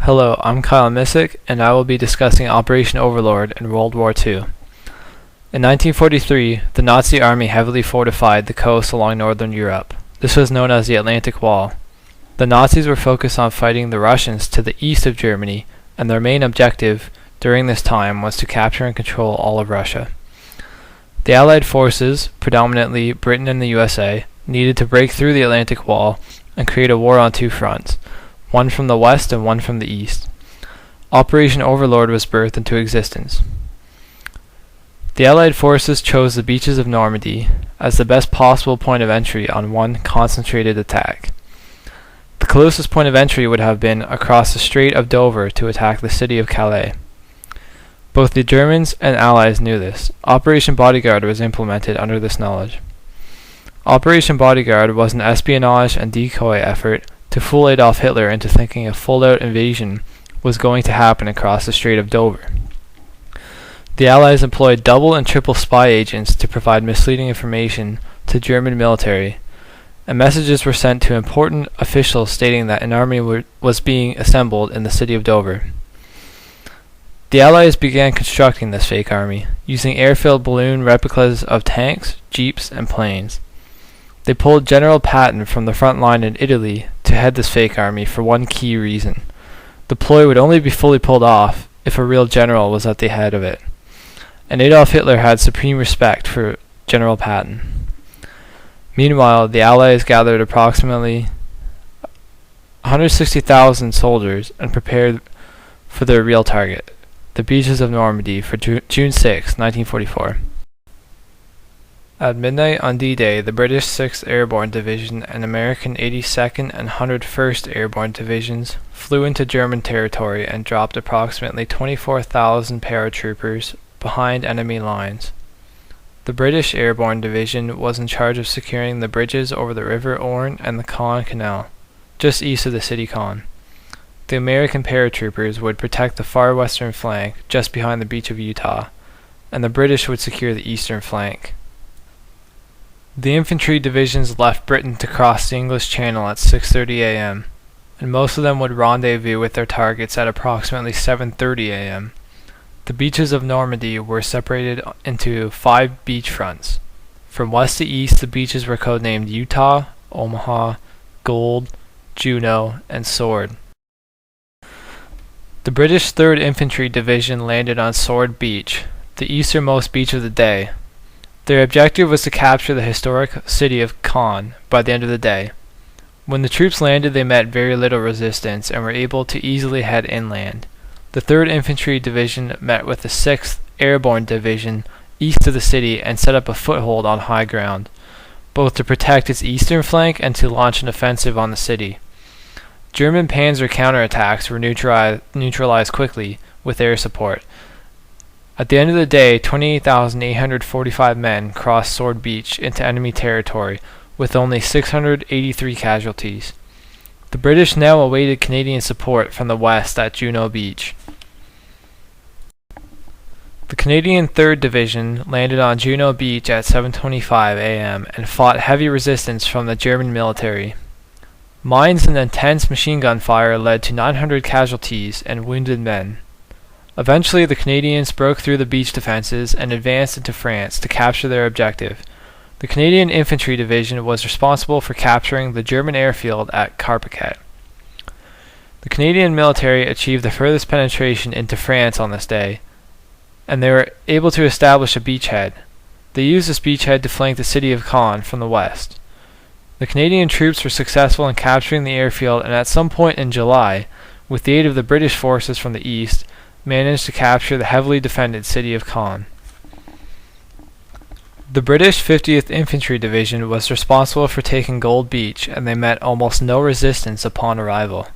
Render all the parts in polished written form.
Hello, I'm Kyle Missick, and I will be discussing Operation Overlord in World War II. In 1943, the Nazi army heavily fortified the coast along northern Europe. This was known as the Atlantic Wall. The Nazis were focused on fighting the Russians to the east of Germany, and their main objective during this time was to capture and control all of Russia. The Allied forces, predominantly Britain and the USA, needed to break through the Atlantic Wall and create a war on two fronts, one from the west and one from the east. Operation Overlord was birthed into existence. The Allied forces chose the beaches of Normandy as the best possible point of entry on one concentrated attack. The closest point of entry would have been across the Strait of Dover to attack the city of Calais. Both the Germans and Allies knew this. Operation Bodyguard was implemented under this knowledge. Operation Bodyguard was an espionage and decoy effort to fool Adolf Hitler into thinking a full-out invasion was going to happen across the Strait of Dover. The Allies employed double and triple spy agents to provide misleading information to German military, and messages were sent to important officials stating that an army was being assembled in the city of Dover. The Allies began constructing this fake army, using air-filled balloon replicas of tanks, jeeps, and planes. They pulled General Patton from the front line in Italy to head this fake army for one key reason. The ploy would only be fully pulled off if a real general was at the head of it, and Adolf Hitler had supreme respect for General Patton. Meanwhile, the Allies gathered approximately 160,000 soldiers and prepared for their real target, the beaches of Normandy, for June 6, 1944. At midnight on D-Day, the British 6th Airborne Division and American 82nd and 101st Airborne Divisions flew into German territory and dropped approximately 24,000 paratroopers behind enemy lines. The British Airborne Division was in charge of securing the bridges over the River Orne and the Caen Canal, just east of the city Caen. The American paratroopers would protect the far western flank, just behind the beach of Utah, and the British would secure the eastern flank. The infantry divisions left Britain to cross the English Channel at 6:30 a.m., and most of them would rendezvous with their targets at approximately 7:30 a.m. The beaches of Normandy were separated into 5 beach fronts. From west to east, the beaches were codenamed Utah, Omaha, Gold, Juno, and Sword. The British 3rd Infantry Division landed on Sword Beach, the easternmost beach of the day. Their objective was to capture the historic city of Caen by the end of the day. When the troops landed, they met very little resistance and were able to easily head inland. The 3rd Infantry Division met with the 6th Airborne Division east of the city and set up a foothold on high ground, both to protect its eastern flank and to launch an offensive on the city. German panzer counterattacks were neutralized quickly with air support. At the end of the day, 28,845 men crossed Sword Beach into enemy territory with only 683 casualties. The British now awaited Canadian support from the west at Juno Beach. The Canadian 3rd Division landed on Juno Beach at 7:25 a.m. and fought heavy resistance from the German military. Mines and intense machine gun fire led to 900 casualties and wounded men. Eventually, the Canadians broke through the beach defenses and advanced into France to capture their objective. The Canadian Infantry Division was responsible for capturing the German airfield at Carpiquet. The Canadian military achieved the furthest penetration into France on this day, and they were able to establish a beachhead. They used this beachhead to flank the city of Caen from the west. The Canadian troops were successful in capturing the airfield, and at some point in July, with the aid of the British forces from the east, managed to capture the heavily defended city of Caen. The British 50th Infantry Division was responsible for taking Gold Beach, and they met almost no resistance upon arrival.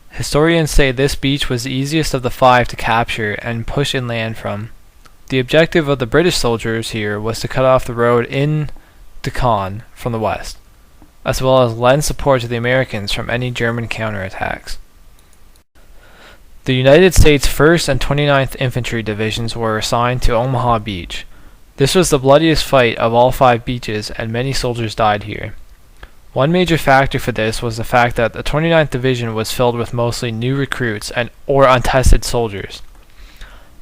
Historians say this beach was the easiest of the 5 to capture and push inland from. The objective of the British soldiers here was to cut off the road in to Caen from the west, as well as lend support to the Americans from any German counterattacks. The United States 1st and 29th Infantry Divisions were assigned to Omaha Beach. This was the bloodiest fight of all 5 beaches, and many soldiers died here. One major factor for this was the fact that the 29th Division was filled with mostly new recruits or untested soldiers.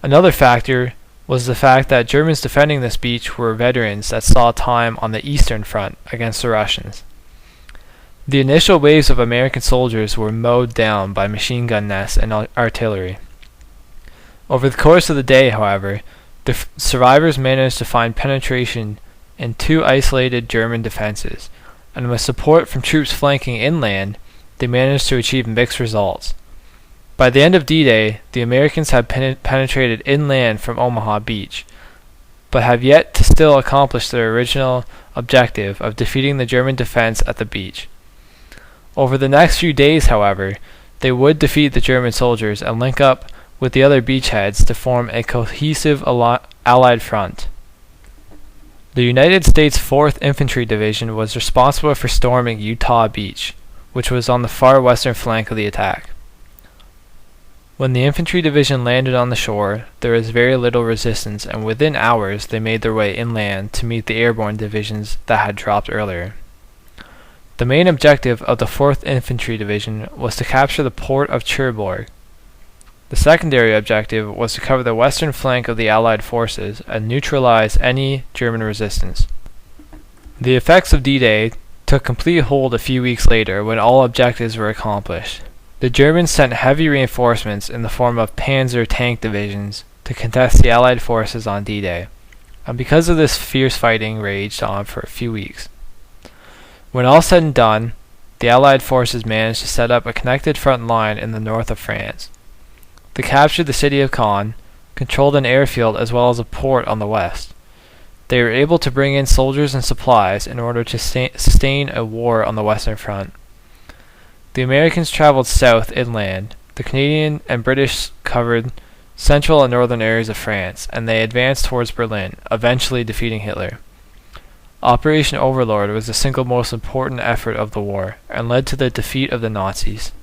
Another factor was the fact that Germans defending this beach were veterans that saw time on the Eastern Front against the Russians. The initial waves of American soldiers were mowed down by machine gun nests and artillery. Over the course of the day, however, the survivors managed to find penetration in two isolated German defenses, and with support from troops flanking inland, they managed to achieve mixed results. By the end of D-Day, the Americans had penetrated inland from Omaha Beach, but have yet to still accomplish their original objective of defeating the German defense at the beach. Over the next few days, however, they would defeat the German soldiers and link up with the other beachheads to form a cohesive Allied front. The United States 4th Infantry Division was responsible for storming Utah Beach, which was on the far western flank of the attack. When the infantry division landed on the shore, there was very little resistance, and within hours they made their way inland to meet the airborne divisions that had dropped earlier. The main objective of the 4th Infantry Division was to capture the port of Cherbourg. The secondary objective was to cover the western flank of the Allied forces and neutralize any German resistance. The effects of D-Day took complete hold a few weeks later when all objectives were accomplished. The Germans sent heavy reinforcements in the form of Panzer tank divisions to contest the Allied forces on D-Day, and because of this fierce fighting raged on for a few weeks. When all said and done, the Allied forces managed to set up a connected front line in the north of France. They captured the city of Caen, controlled an airfield as well as a port on the west. They were able to bring in soldiers and supplies in order to sustain a war on the western front. The Americans traveled south inland. The Canadian and British covered central and northern areas of France, and they advanced towards Berlin, eventually defeating Hitler. Operation Overlord was the single most important effort of the war, and led to the defeat of the Nazis.